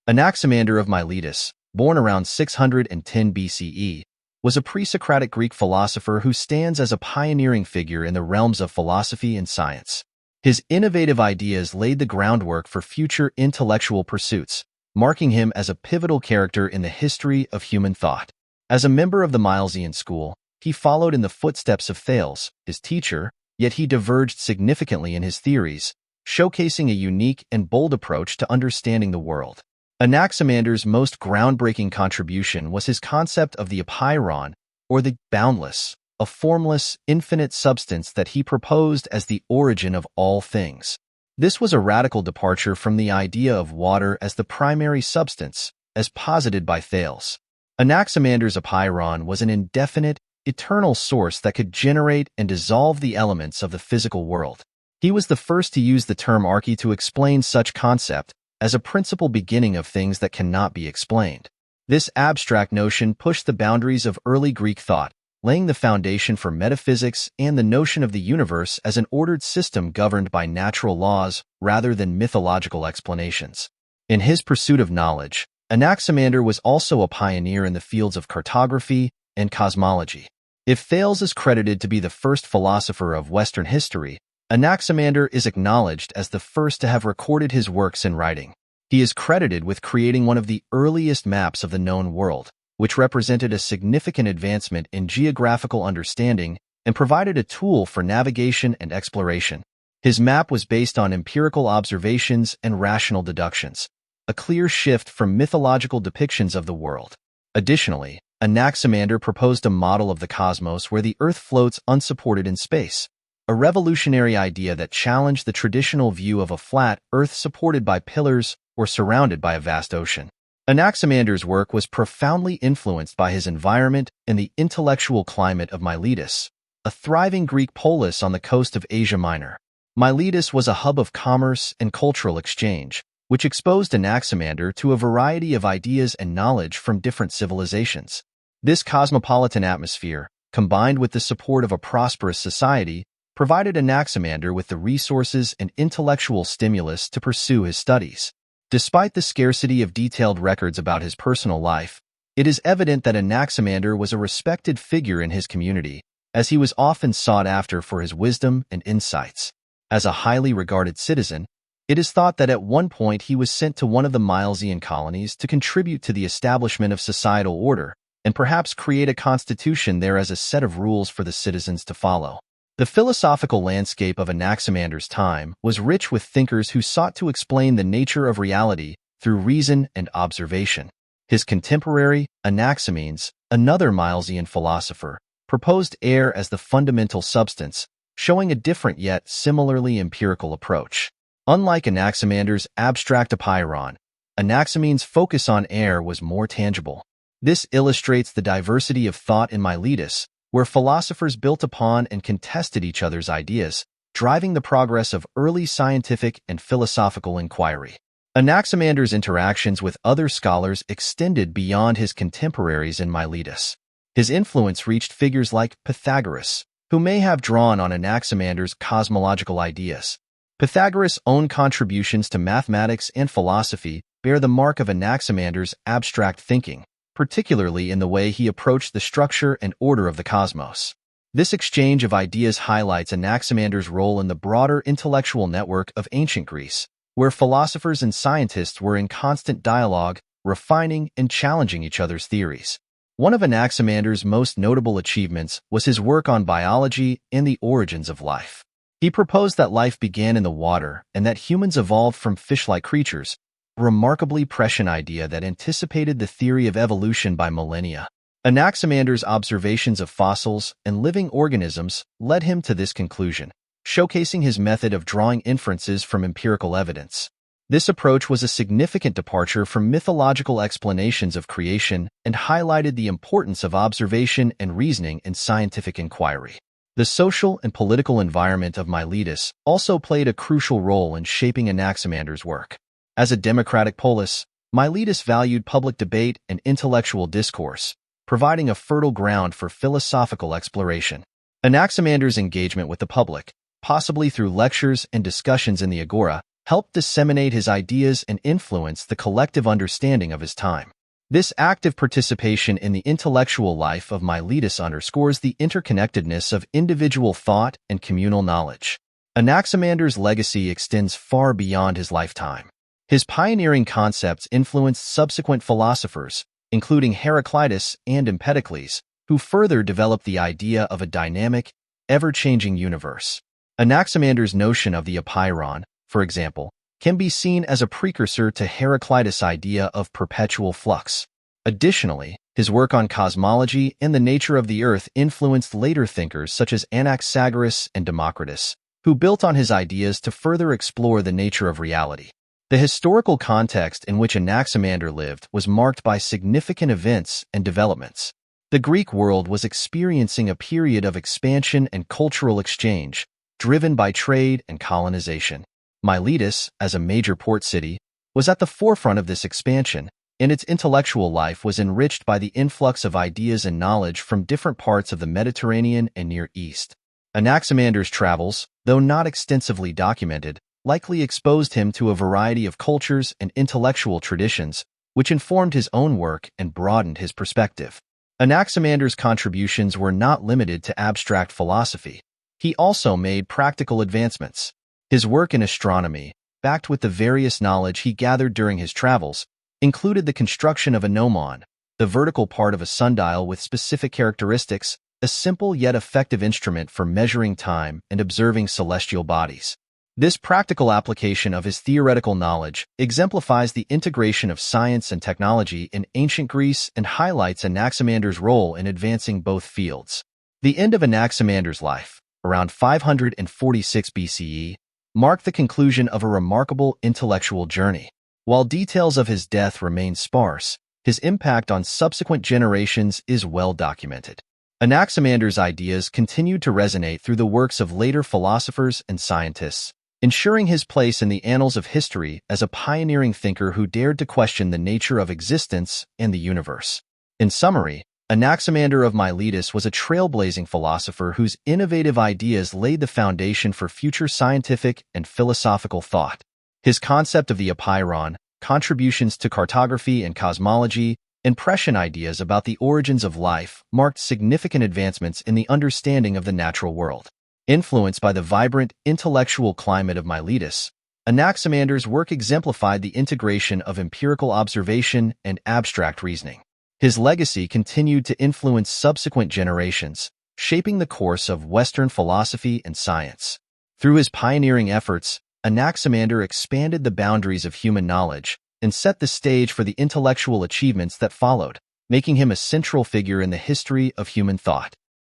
Anaximander of Miletus, born around 610 BCE, was a pre-Socratic Greek philosopher who stands as a pioneering figure in the realms of philosophy and science. His innovative ideas laid the groundwork for future intellectual pursuits, marking him as a pivotal character in the history of human thought. As a member of the Milesian school, he followed in the footsteps of Thales, his teacher, yet he diverged significantly in his theories, showcasing a unique and bold approach to understanding the world. Anaximander's most groundbreaking contribution was his concept of the Apeiron, or the boundless, a formless, infinite substance that he proposed as the origin of all things. This was a radical departure from the idea of water as the primary substance, as posited by Thales. Anaximander's Apeiron was an indefinite, eternal source that could generate and dissolve the elements of the physical world. He was the first to use the term arche to explain such concept as a principal beginning of things that cannot be explained. This abstract notion pushed the boundaries of early Greek thought, laying the foundation for metaphysics and the notion of the universe as an ordered system governed by natural laws rather than mythological explanations. In his pursuit of knowledge, Anaximander was also a pioneer in the fields of cartography and cosmology. If Thales is credited to be the first philosopher of Western history, Anaximander is acknowledged as the first to have recorded his works in writing. He is credited with creating one of the earliest maps of the known world, which represented a significant advancement in geographical understanding and provided a tool for navigation and exploration. His map was based on empirical observations and rational deductions, a clear shift from mythological depictions of the world. Additionally, Anaximander proposed a model of the cosmos where the Earth floats unsupported in space, a revolutionary idea that challenged the traditional view of a flat Earth supported by pillars or surrounded by a vast ocean. Anaximander's work was profoundly influenced by his environment and the intellectual climate of Miletus, a thriving Greek polis on the coast of Asia Minor. Miletus was a hub of commerce and cultural exchange, which exposed Anaximander to a variety of ideas and knowledge from different civilizations. This cosmopolitan atmosphere, combined with the support of a prosperous society, provided Anaximander with the resources and intellectual stimulus to pursue his studies. Despite the scarcity of detailed records about his personal life, it is evident that Anaximander was a respected figure in his community, as he was often sought after for his wisdom and insights. As a highly regarded citizen, it is thought that at one point he was sent to one of the Milesian colonies to contribute to the establishment of societal order, and perhaps create a constitution there as a set of rules for the citizens to follow. The philosophical landscape of Anaximander's time was rich with thinkers who sought to explain the nature of reality through reason and observation. His contemporary, Anaximenes, another Milesian philosopher, proposed air as the fundamental substance, showing a different yet similarly empirical approach. Unlike Anaximander's abstract Apeiron, Anaximenes' focus on air was more tangible. This illustrates the diversity of thought in Miletus, where philosophers built upon and contested each other's ideas, driving the progress of early scientific and philosophical inquiry. Anaximander's interactions with other scholars extended beyond his contemporaries in Miletus. His influence reached figures like Pythagoras, who may have drawn on Anaximander's cosmological ideas. Pythagoras' own contributions to mathematics and philosophy bear the mark of Anaximander's abstract thinking, particularly in the way he approached the structure and order of the cosmos. This exchange of ideas highlights Anaximander's role in the broader intellectual network of ancient Greece, where philosophers and scientists were in constant dialogue, refining and challenging each other's theories. One of Anaximander's most notable achievements was his work on biology and the origins of life. He proposed that life began in the water and that humans evolved from fish-like creatures, a remarkably prescient idea that anticipated the theory of evolution by millennia. Anaximander's observations of fossils and living organisms led him to this conclusion, showcasing his method of drawing inferences from empirical evidence. This approach was a significant departure from mythological explanations of creation and highlighted the importance of observation and reasoning in scientific inquiry. The social and political environment of Miletus also played a crucial role in shaping Anaximander's work. As a democratic polis, Miletus valued public debate and intellectual discourse, providing a fertile ground for philosophical exploration. Anaximander's engagement with the public, possibly through lectures and discussions in the agora, helped disseminate his ideas and influence the collective understanding of his time. This active participation in the intellectual life of Miletus underscores the interconnectedness of individual thought and communal knowledge. Anaximander's legacy extends far beyond his lifetime. His pioneering concepts influenced subsequent philosophers, including Heraclitus and Empedocles, who further developed the idea of a dynamic, ever-changing universe. Anaximander's notion of the Apeiron, for example, can be seen as a precursor to Heraclitus' idea of perpetual flux. Additionally, his work on cosmology and the nature of the Earth influenced later thinkers such as Anaxagoras and Democritus, who built on his ideas to further explore the nature of reality. The historical context in which Anaximander lived was marked by significant events and developments. The Greek world was experiencing a period of expansion and cultural exchange, driven by trade and colonization. Miletus, as a major port city, was at the forefront of this expansion, and its intellectual life was enriched by the influx of ideas and knowledge from different parts of the Mediterranean and Near East. Anaximander's travels, though not extensively documented, likely exposed him to a variety of cultures and intellectual traditions, which informed his own work and broadened his perspective. Anaximander's contributions were not limited to abstract philosophy. He also made practical advancements. His work in astronomy, backed with the various knowledge he gathered during his travels, included the construction of a gnomon, the vertical part of a sundial with specific characteristics, a simple yet effective instrument for measuring time and observing celestial bodies. This practical application of his theoretical knowledge exemplifies the integration of science and technology in ancient Greece and highlights Anaximander's role in advancing both fields. The end of Anaximander's life, around 546 BCE, marked the conclusion of a remarkable intellectual journey. While details of his death remain sparse, his impact on subsequent generations is well documented. Anaximander's ideas continued to resonate through the works of later philosophers and scientists, ensuring his place in the annals of history as a pioneering thinker who dared to question the nature of existence and the universe. In summary, Anaximander of Miletus was a trailblazing philosopher whose innovative ideas laid the foundation for future scientific and philosophical thought. His concept of the Apeiron, contributions to cartography and cosmology, and prescient ideas about the origins of life marked significant advancements in the understanding of the natural world. Influenced by the vibrant, intellectual climate of Miletus, Anaximander's work exemplified the integration of empirical observation and abstract reasoning. His legacy continued to influence subsequent generations, shaping the course of Western philosophy and science. Through his pioneering efforts, Anaximander expanded the boundaries of human knowledge and set the stage for the intellectual achievements that followed, making him a central figure in the history of human thought.